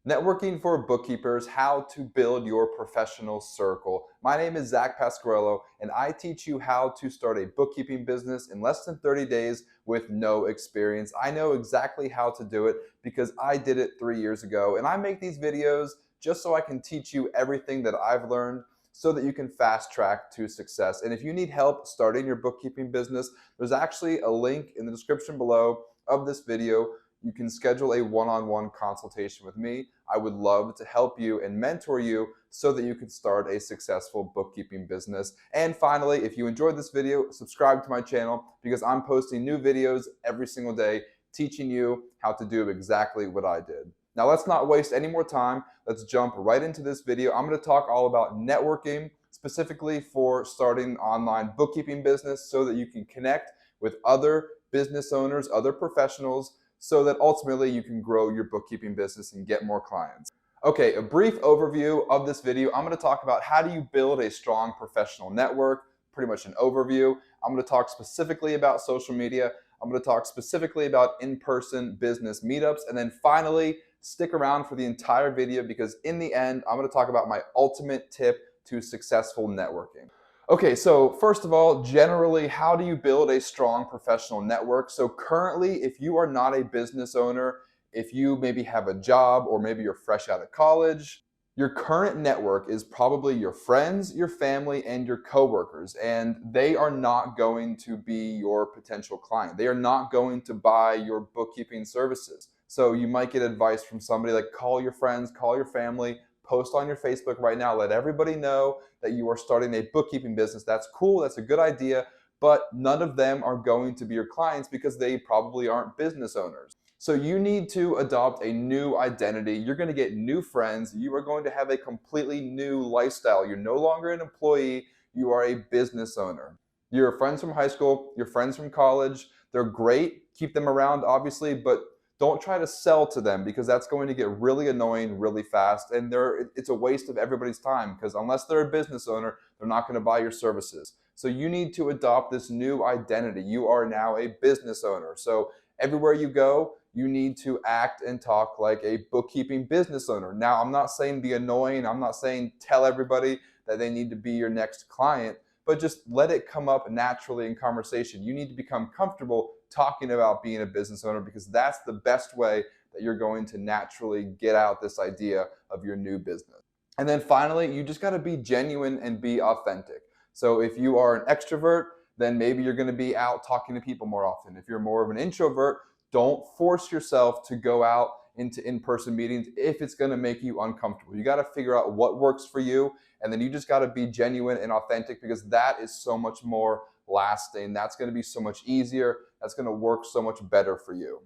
Networking for Bookkeepers, how to build your professional circle. My name is Zach Pasquarello, and I teach you how to start a bookkeeping business in less than 30 days with no experience. I know exactly how to do it because I did it 3 years ago, and I make these videos just so I can teach you everything that I've learned so that you can fast track to success. And if you need help starting your bookkeeping business, there's actually a link in the description below of this video. You can schedule a one-on-one consultation with me. I would love to help you and mentor you so that you can start a successful bookkeeping business. And finally, if you enjoyed this video, subscribe to my channel because I'm posting new videos every single day teaching you how to do exactly what I did. Now let's not waste any more time. Let's jump right into this video. I'm going to talk all about networking, specifically for starting an online bookkeeping business so that you can connect with other business owners, other professionals, so that ultimately you can grow your bookkeeping business and get more clients. Okay, a brief overview of this video. I'm going to talk about how do you build a strong professional network, pretty much an overview. I'm going to talk specifically about social media. I'm going to talk specifically about in-person business meetups. And then finally, stick around for the entire video because in the end, I'm going to talk about my ultimate tip to successful networking. Okay, so first of all, generally, how do you build a strong professional network? So currently, if you are not a business owner, if you maybe have a job or maybe you're fresh out of college, your current network is probably your friends, your family, and your coworkers, and they are not going to be your potential client. They are not going to buy your bookkeeping services. So you might get advice from somebody like call your friends, call your family, post on your Facebook right now, let everybody know that you are starting a bookkeeping business. That's cool, that's a good idea, but none of them are going to be your clients because they probably aren't business owners. So you need to adopt a new identity. You're going to get new friends. You are going to have a completely new lifestyle. You're no longer an employee, you are a business owner. Your friends from high school, your friends from college, they're great. Keep them around, obviously, but don't try to sell to them because that's going to get really annoying really fast, and it's a waste of everybody's time because unless they're a business owner, they're not going to buy your services. So you need to adopt this new identity. You are now a business owner. So everywhere you go, you need to act and talk like a bookkeeping business owner. Now, I'm not saying be annoying. I'm not saying tell everybody that they need to be your next client, but just let it come up naturally in conversation. You need to become comfortable talking about being a business owner because that's the best way that you're going to naturally get out this idea of your new business. And then finally, you just got to be genuine and be authentic. So if you are an extrovert, then maybe you're going to be out talking to people more often. If you're more of an introvert, don't force yourself to go out into in-person meetings if it's going to make you uncomfortable. You got to figure out what works for you, and then you just got to be genuine and authentic because that is so much more lasting. That's going to be so much easier. That's going to work so much better for you.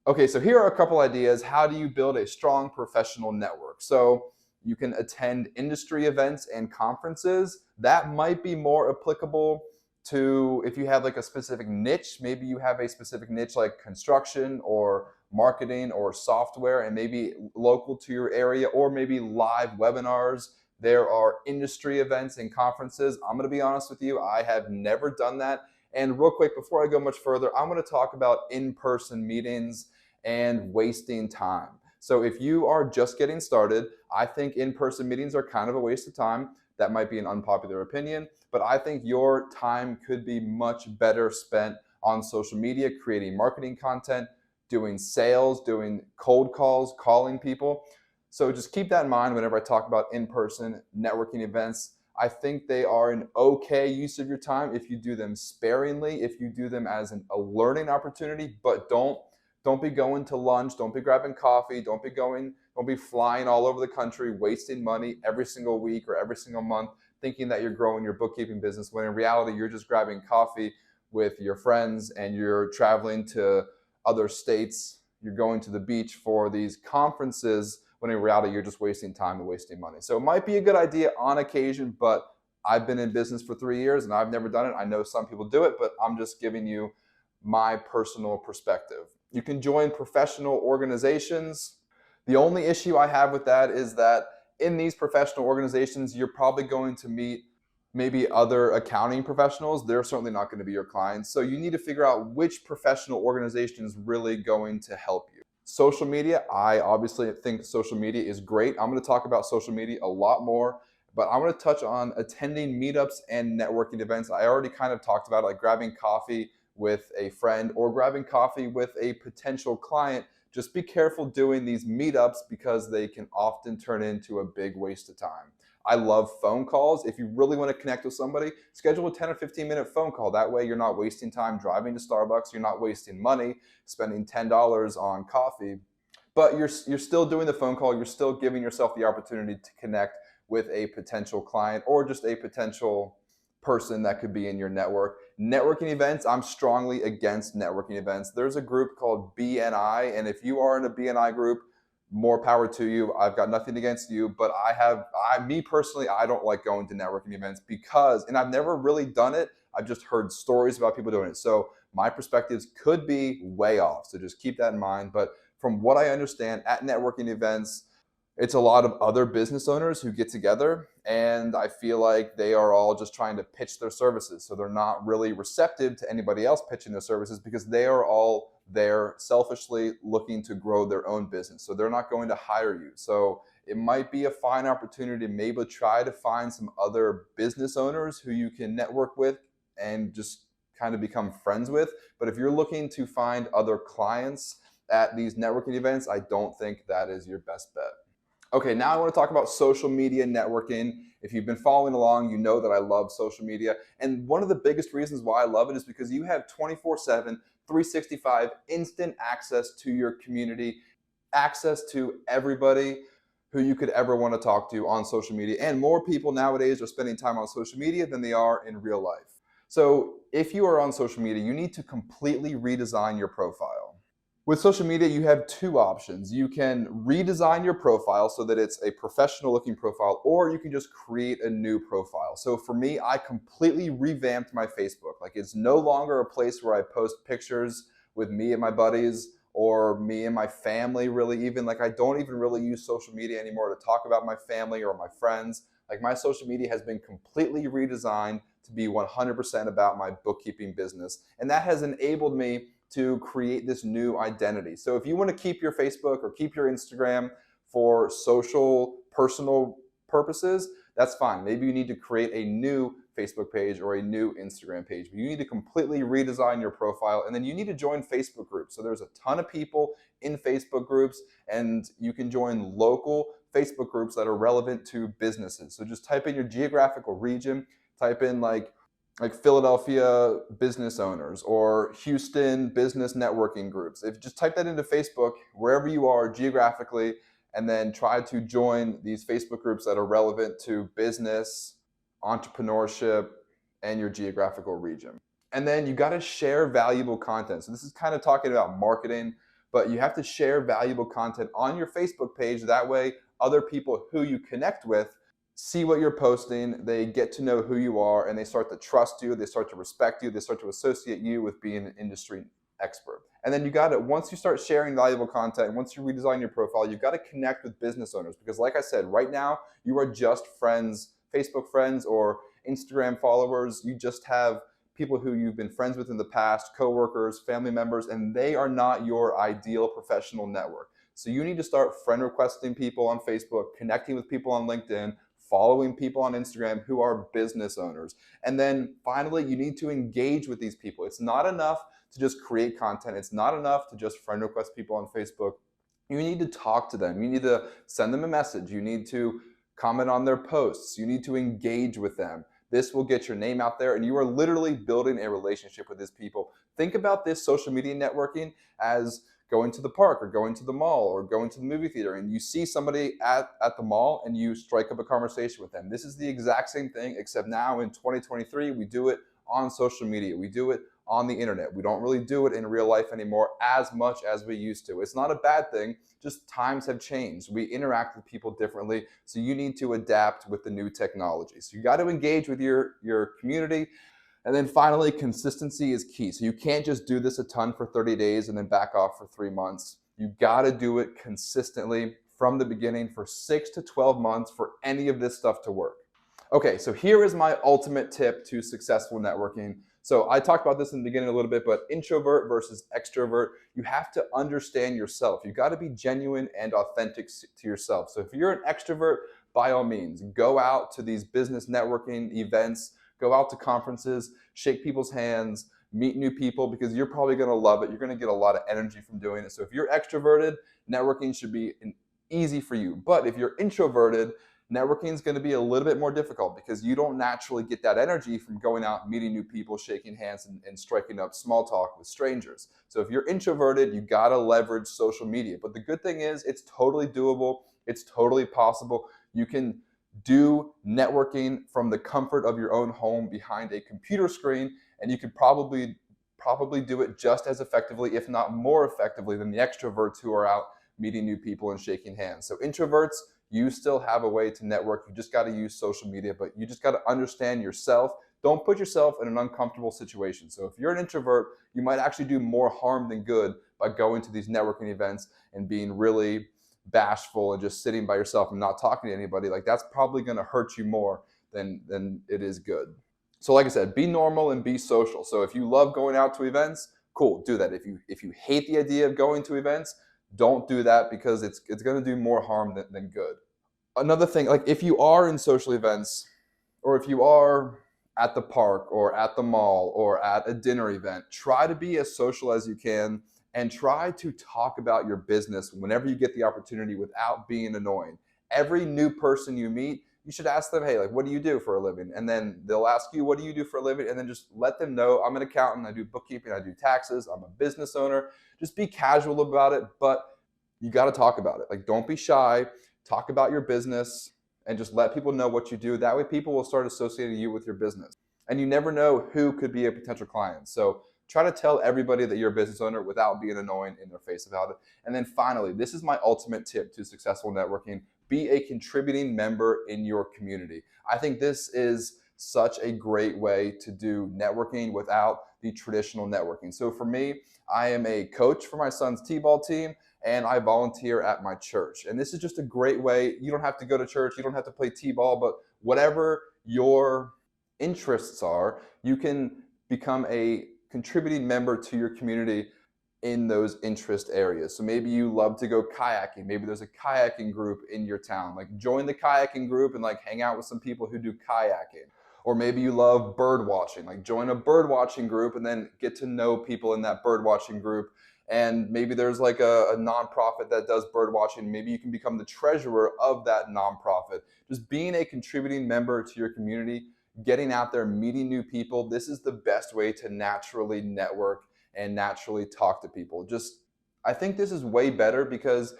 Okay, so here are a couple ideas. How do you build a strong professional network? So you can attend industry events and conferences. That might be more applicable to if you have like a specific niche. Maybe you have a specific niche like construction or marketing or software and maybe local to your area, or maybe live webinars. There are industry events and conferences. I'm going to be honest with you, I have never done that. And real quick, before I go much further, I'm going to talk about in-person meetings and wasting time. So if you are just getting started, I think in-person meetings are kind of a waste of time. That might be an unpopular opinion, but I think your time could be much better spent on social media, creating marketing content, doing sales, doing cold calls, calling people. So just keep that in mind whenever I talk about in-person networking events. I think they are an okay use of your time if you do them sparingly, if you do them as a learning opportunity, but don't be going to lunch, don't be grabbing coffee, don't be flying all over the country, wasting money every single week or every single month, thinking that you're growing your bookkeeping business when in reality you're just grabbing coffee with your friends and you're traveling to other states, you're going to the beach for these conferences when in reality you're just wasting time and wasting money. So it might be a good idea on occasion, but I've been in business for 3 years and I've never done it. I know some people do it, but I'm just giving you my personal perspective. You can join professional organizations. The only issue I have with that is that in these professional organizations, you're probably going to meet maybe other accounting professionals. They're certainly not going to be your clients. So you need to figure out which professional organization is really going to help you. Social media, I obviously think social media is great. I'm going to talk about social media a lot more, but I want to touch on attending meetups and networking events. I already kind of talked about it, like grabbing coffee with a friend or grabbing coffee with a potential client. Just be careful doing these meetups because they can often turn into a big waste of time. I love phone calls. If you really want to connect with somebody, schedule a 10 or 15-minute phone call. That way you're not wasting time driving to Starbucks, you're not wasting money spending $10 on coffee, but you're still doing the phone call, you're still giving yourself the opportunity to connect with a potential client or just a potential person that could be in your network. Networking events, I'm strongly against networking events. There's a group called BNI, and if you are in a BNI group, more power to you. I've got nothing against you, but me personally, I don't like going to networking events because, and I've never really done it. I've just heard stories about people doing it. So my perspectives could be way off. So just keep that in mind. But from what I understand at networking events, it's a lot of other business owners who get together, and I feel like they are all just trying to pitch their services. So they're not really receptive to anybody else pitching their services because they are all there selfishly looking to grow their own business. So they're not going to hire you. So it might be a fine opportunity to maybe try to find some other business owners who you can network with and just kind of become friends with. But if you're looking to find other clients at these networking events, I don't think that is your best bet. Okay, now I want to talk about social media networking. If you've been following along, you know that I love social media. And one of the biggest reasons why I love it is because you have 24/7, 365 instant access to your community, access to everybody who you could ever want to talk to on social media. And more people nowadays are spending time on social media than they are in real life. So if you are on social media, you need to completely redesign your profile. With social media, you have two options. You can redesign your profile so that it's a professional looking profile, or you can just create a new profile. So for me, I completely revamped my Facebook. Like, it's no longer a place where I post pictures with me and my buddies or me and my family, really. Even like, I don't even really use social media anymore to talk about my family or my friends. Like, my social media has been completely redesigned to be 100% about my bookkeeping business. And that has enabled me to create this new identity. So if you want to keep your Facebook or keep your Instagram for social, personal purposes, that's fine. Maybe you need to create a new Facebook page or a new Instagram page, but you need to completely redesign your profile, and then you need to join Facebook groups. So there's a ton of people in Facebook groups, and you can join local Facebook groups that are relevant to businesses. So just type in your geographical region, type in like Philadelphia business owners or Houston business networking groups. If you just type that into Facebook, wherever you are geographically, and then try to join these Facebook groups that are relevant to business, entrepreneurship, and your geographical region. And then you got to share valuable content. So this is kind of talking about marketing, but you have to share valuable content on your Facebook page. That way, other people who you connect with see what you're posting, they get to know who you are, and they start to trust you, they start to respect you, they start to associate you with being an industry expert. And then you got to, once you start sharing valuable content, once you redesign your profile, you've got to connect with business owners, because like I said, right now, you are just friends, Facebook friends or Instagram followers. You just have people who you've been friends with in the past, coworkers, family members, and they are not your ideal professional network. So you need to start friend requesting people on Facebook, connecting with people on LinkedIn, following people on Instagram who are business owners. And then finally, you need to engage with these people. It's not enough to just create content. It's not enough to just friend request people on Facebook. You need to talk to them. You need to send them a message. You need to comment on their posts. You need to engage with them. This will get your name out there, and you are literally building a relationship with these people. Think about this social media networking as going to the park or going to the mall or going to the movie theater, and you see somebody at the mall and you strike up a conversation with them. This is the exact same thing, except now in 2023, we do it on social media. We do it on the internet. We don't really do it in real life anymore as much as we used to. It's not a bad thing, just times have changed. We interact with people differently, so you need to adapt with the new technology. So you got to engage with your community. And then finally, consistency is key. So you can't just do this a ton for 30 days and then back off for 3 months. You got to do it consistently from the beginning for 6 to 12 months for any of this stuff to work. Okay, so here is my ultimate tip to successful networking. So I talked about this in the beginning a little bit, but introvert versus extrovert, you have to understand yourself. You got to be genuine and authentic to yourself. So if you're an extrovert, by all means, go out to these business networking events, go out to conferences, shake people's hands, meet new people, because you're probably going to love it. You're going to get a lot of energy from doing it. So if you're extroverted, networking should be easy for you. But if you're introverted, networking is going to be a little bit more difficult because you don't naturally get that energy from going out, meeting new people, shaking hands, and striking up small talk with strangers. So if you're introverted, you got to leverage social media. But the good thing is it's totally doable. It's totally possible. You can do networking from the comfort of your own home behind a computer screen, and you could probably do it just as effectively, if not more effectively, than the extroverts who are out meeting new people and shaking hands. So introverts, you still have a way to network. You just got to use social media, but you just got to understand yourself. Don't put yourself in an uncomfortable situation. So if you're an introvert, you might actually do more harm than good by going to these networking events and being really bashful and just sitting by yourself and not talking to anybody. Like, that's probably going to hurt you more than it is good. So like I said, be normal and be social. So if you love going out to events, cool, do that. If you hate the idea of going to events, don't do that, because it's going to do more harm than good. Another thing, like if you are in social events, or if you are at the park or at the mall or at a dinner event, try to be as social as you can and try to talk about your business whenever you get the opportunity without being annoying. Every new person you meet, you should ask them, hey, like, what do you do for a living? And then they'll ask you, what do you do for a living? And then just let them know, I'm an accountant, I do bookkeeping, I do taxes, I'm a business owner. Just be casual about it, but you got to talk about it. Like, don't be shy. Talk about your business and just let people know what you do. That way people will start associating you with your business. And you never know who could be a potential client. So try to tell everybody that you're a business owner without being annoying in their face about it. And then finally, this is my ultimate tip to successful networking: be a contributing member in your community. I think this is such a great way to do networking without the traditional networking. So for me, I am a coach for my son's t-ball team, and I volunteer at my church. And this is just a great way. You don't have to go to church, you don't have to play t-ball, but whatever your interests are, you can become a contributing member to your community in those interest areas. So maybe you love to go kayaking. Maybe there's a kayaking group in your town. Like, join the kayaking group and like hang out with some people who do kayaking. Or maybe you love bird watching. Like, join a bird watching group and then get to know people in that bird watching group. And maybe there's like a nonprofit that does bird watching. Maybe you can become the treasurer of that nonprofit. Just being a contributing member to your community, getting out there, meeting new people. This is the best way to naturally network and naturally talk to people. I think this is way better because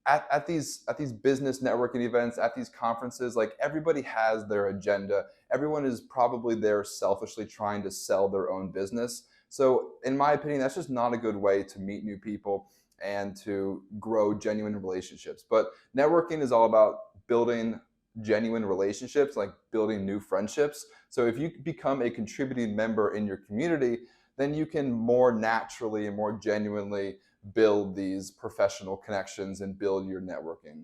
at these business networking events, at these conferences, like, everybody has their agenda. Everyone is probably there selfishly trying to sell their own business. So in my opinion, that's just not a good way to meet new people and to grow genuine relationships. But networking is all about building genuine relationships, like building new friendships. So if you become a contributing member in your community, then you can more naturally and more genuinely build these professional connections and build your networking.